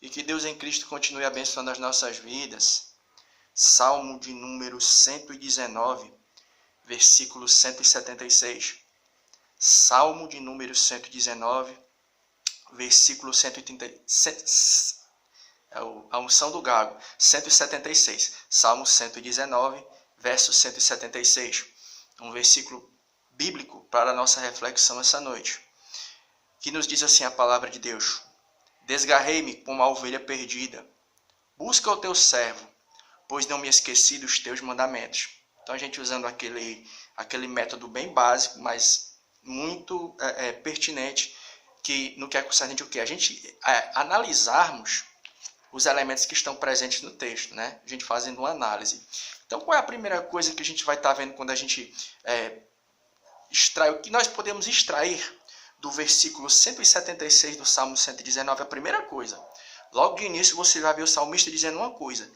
E que Deus em Cristo continue abençoando as nossas vidas. Salmo de número 119, versículo 176. Salmo de número 119, versículo 136. A unção do gago, 176. Salmo 119, verso 176. Um versículo bíblico para a nossa reflexão essa noite. Que nos diz assim a palavra de Deus: Desgarrei-me como a ovelha perdida. Busca o teu servo, pois não me esqueci dos teus mandamentos. Então a gente usando aquele método bem básico, mas muito pertinente, que no que é concernente o que? A gente analisarmos os elementos que estão presentes no texto, né? A gente fazendo uma análise. Então qual é a primeira coisa que a gente vai estar vendo quando a gente extrai? O que nós podemos extrair do versículo 176 do Salmo 119, a primeira coisa. Logo de início você vai ver o salmista dizendo uma coisa: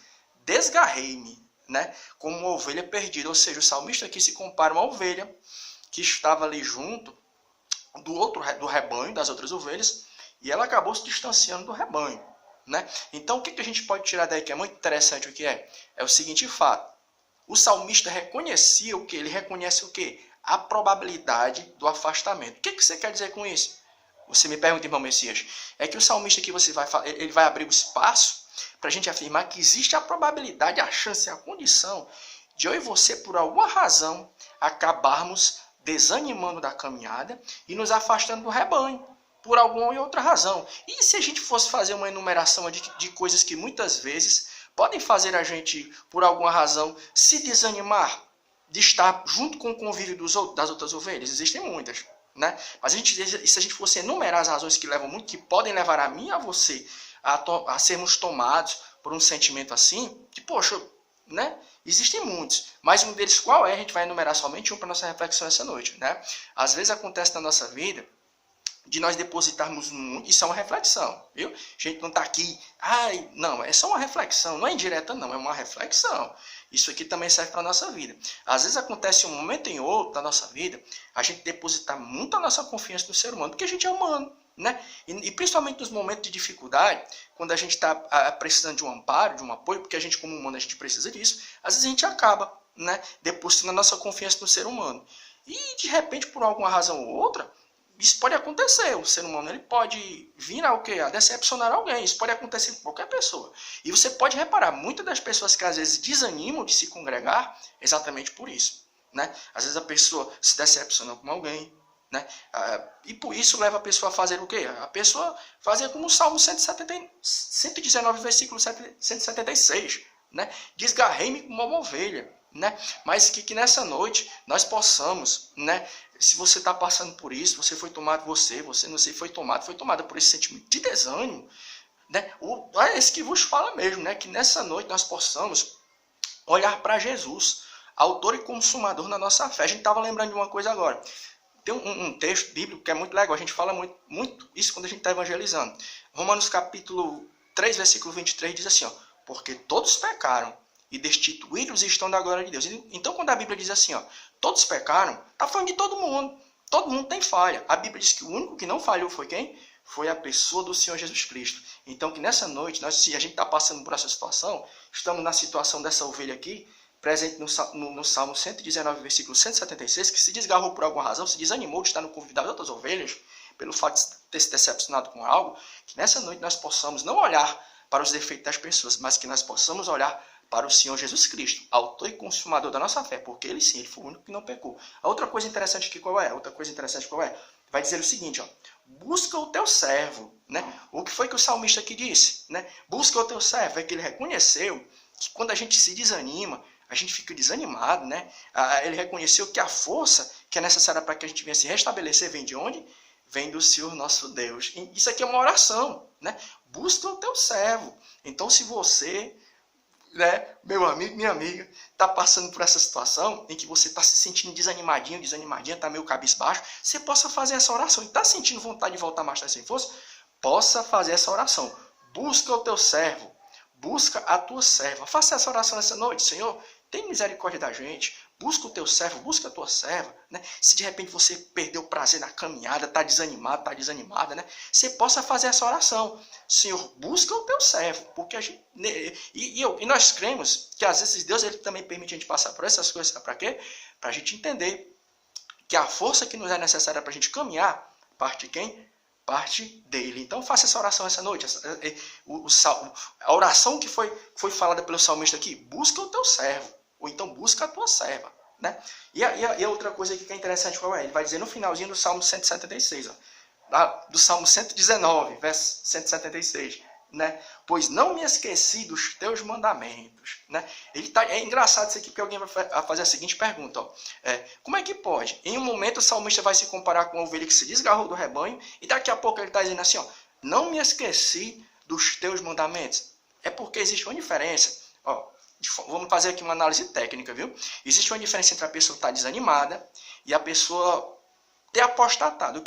desgarrei-me, né, como uma ovelha perdida. Ou seja, o salmista aqui se compara a uma ovelha que estava ali junto do rebanho, das outras ovelhas, e ela acabou se distanciando do rebanho, né? Então o que a gente pode tirar daí que é muito interessante? O que é o seguinte fato: o salmista reconhecia o que? Ele reconhece o que? A probabilidade do afastamento. O que você quer dizer com isso? Você me pergunta, irmão Messias. É que o salmista aqui ele vai abrir o espaço para a gente afirmar que existe a probabilidade, a chance, a condição de eu e você, por alguma razão, acabarmos desanimando da caminhada e nos afastando do rebanho, por alguma e outra razão. E se a gente fosse fazer uma enumeração de coisas que muitas vezes podem fazer a gente, por alguma razão, se desanimar de estar junto com o convívio das outras ovelhas? Existem muitas, né? Mas se a gente fosse enumerar as razões que podem levar a mim e a você a sermos tomados por um sentimento assim, que, poxa, né? Existem muitos, mas um deles qual é? A gente vai enumerar somente um para nossa reflexão essa noite, né? Às vezes acontece na nossa vida de nós depositarmos muito, isso é uma reflexão, viu? A gente não está aqui, não, é só uma reflexão, não é indireta não, é uma reflexão. Isso aqui também serve para a nossa vida. Às vezes acontece um momento em outro da nossa vida, a gente depositar muito a nossa confiança no ser humano, porque a gente é humano, né? E principalmente nos momentos de dificuldade, quando a gente está precisando de um amparo, de um apoio, porque a gente como humano a gente precisa disso, às vezes a gente acaba, né, depositando a nossa confiança no ser humano. E de repente, por alguma razão ou outra, isso pode acontecer. O ser humano ele pode vir a decepcionar alguém. Isso pode acontecer com qualquer pessoa. E você pode reparar, muitas das pessoas que às vezes desanimam de se congregar, exatamente por isso, né? Às vezes a pessoa se decepciona com alguém, né? E por isso leva a pessoa a fazer o quê? A pessoa fazer como o Salmo 119, versículo 176, né? Desgarrei-me como uma ovelha, né? Mas que nessa noite nós possamos, né? Se você está passando por isso, você foi tomado, você não sei, foi tomada por esse sentimento de desânimo, né? É esse que vos fala mesmo, né? Que nessa noite nós possamos olhar para Jesus, autor e consumador na nossa fé. A gente estava lembrando de uma coisa agora. Tem um texto bíblico que é muito legal, a gente fala muito isso quando a gente está evangelizando. Romanos capítulo 3, versículo 23 diz assim, ó: porque todos pecaram e destituídos estão da glória de Deus. Então, quando a Bíblia diz assim, ó, todos pecaram, está falando de todo mundo. Todo mundo tem falha. A Bíblia diz que o único que não falhou foi quem? Foi a pessoa do Senhor Jesus Cristo. Então, que nessa noite, se a gente está passando por essa situação, estamos na situação dessa ovelha aqui, presente no Salmo 119, versículo 176, que se desgarrou por alguma razão, se desanimou de estar no convívio das outras ovelhas, pelo fato de ter se decepcionado com algo, que nessa noite nós possamos não olhar para os defeitos das pessoas, mas que nós possamos olhar para o Senhor Jesus Cristo, autor e consumador da nossa fé, porque ele sim, ele foi o único que não pecou. A outra coisa interessante aqui qual é? Vai dizer o seguinte, ó: busca o teu servo, né? O que foi que o salmista aqui disse, né? Busca o teu servo, é que ele reconheceu que quando a gente se desanima, a gente fica desanimado, né? Ele reconheceu que a força que é necessária para que a gente venha se restabelecer vem de onde? Vem do Senhor nosso Deus. E isso aqui é uma oração, né? Busca o teu servo. Então, se você, né, meu amigo, minha amiga, está passando por essa situação em que você está se sentindo desanimadinho, está meio cabisbaixo, você possa fazer essa oração. E está sentindo vontade de voltar mais tarde sem força? Possa fazer essa oração. Busca o teu servo. Busca a tua serva. Faça essa oração nessa noite. Senhor, tem misericórdia da gente. busca o teu servo, busca a tua serva, né? Se de repente você perdeu o prazer na caminhada, está desanimado, está desanimada, né? Você possa fazer essa oração. Senhor, busca o teu servo, porque a gente, e nós cremos que às vezes Deus ele também permite a gente passar por essas coisas, sabe para quê? Para a gente entender que a força que nos é necessária para a gente caminhar, parte de quem? Parte dele. Então faça essa oração essa noite. A oração que foi falada pelo salmista aqui, busca o teu servo, ou então busca a tua serva. Né? E a outra coisa aqui que é interessante, qual é? Ele vai dizer no finalzinho do Salmo 176, ó, do Salmo 119, verso 176. Né? Pois não me esqueci dos teus mandamentos. Né? É engraçado isso aqui, porque alguém vai fazer a seguinte pergunta. Ó. Como é que pode? Em um momento o salmista vai se comparar com a ovelha que se desgarrou do rebanho, e daqui a pouco ele está dizendo assim, ó, não me esqueci dos teus mandamentos. É porque existe uma diferença. Ó, vamos fazer aqui uma análise técnica, viu? Existe uma diferença entre a pessoa estar desanimada e a pessoa ter apostatado.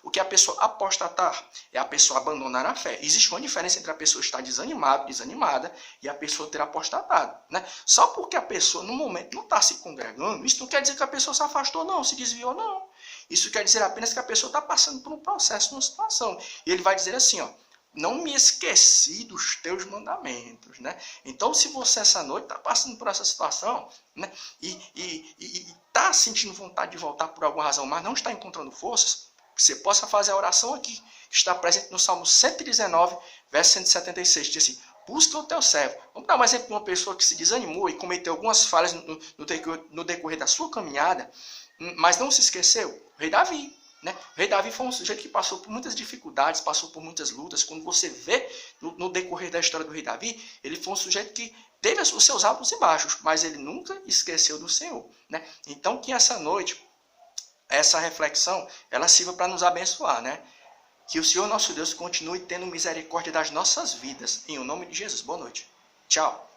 O que é a pessoa apostatar? É a pessoa abandonar a fé. Existe uma diferença entre a pessoa estar desanimada e a pessoa ter apostatado. Né? Só porque a pessoa, no momento, não está se congregando, isso não quer dizer que a pessoa se afastou, não, se desviou, não. Isso quer dizer apenas que a pessoa está passando por um processo, uma situação. E ele vai dizer assim, ó, não me esqueci dos teus mandamentos, né? Então, se você essa noite está passando por essa situação, né? E está sentindo vontade de voltar por alguma razão, mas não está encontrando forças, que você possa fazer a oração aqui, que está presente no Salmo 119, verso 176, que diz assim, busca o teu servo. Vamos dar um exemplo de uma pessoa que se desanimou e cometeu algumas falhas no decorrer da sua caminhada, mas não se esqueceu. O rei Davi. Né? O rei Davi foi um sujeito que passou por muitas dificuldades, passou por muitas lutas. Quando você vê no decorrer da história do rei Davi, ele foi um sujeito que teve os seus altos e baixos, mas ele nunca esqueceu do Senhor. Né? Então que essa noite, essa reflexão, ela sirva para nos abençoar. Né? Que o Senhor nosso Deus continue tendo misericórdia das nossas vidas. Em o nome de Jesus. Boa noite. Tchau.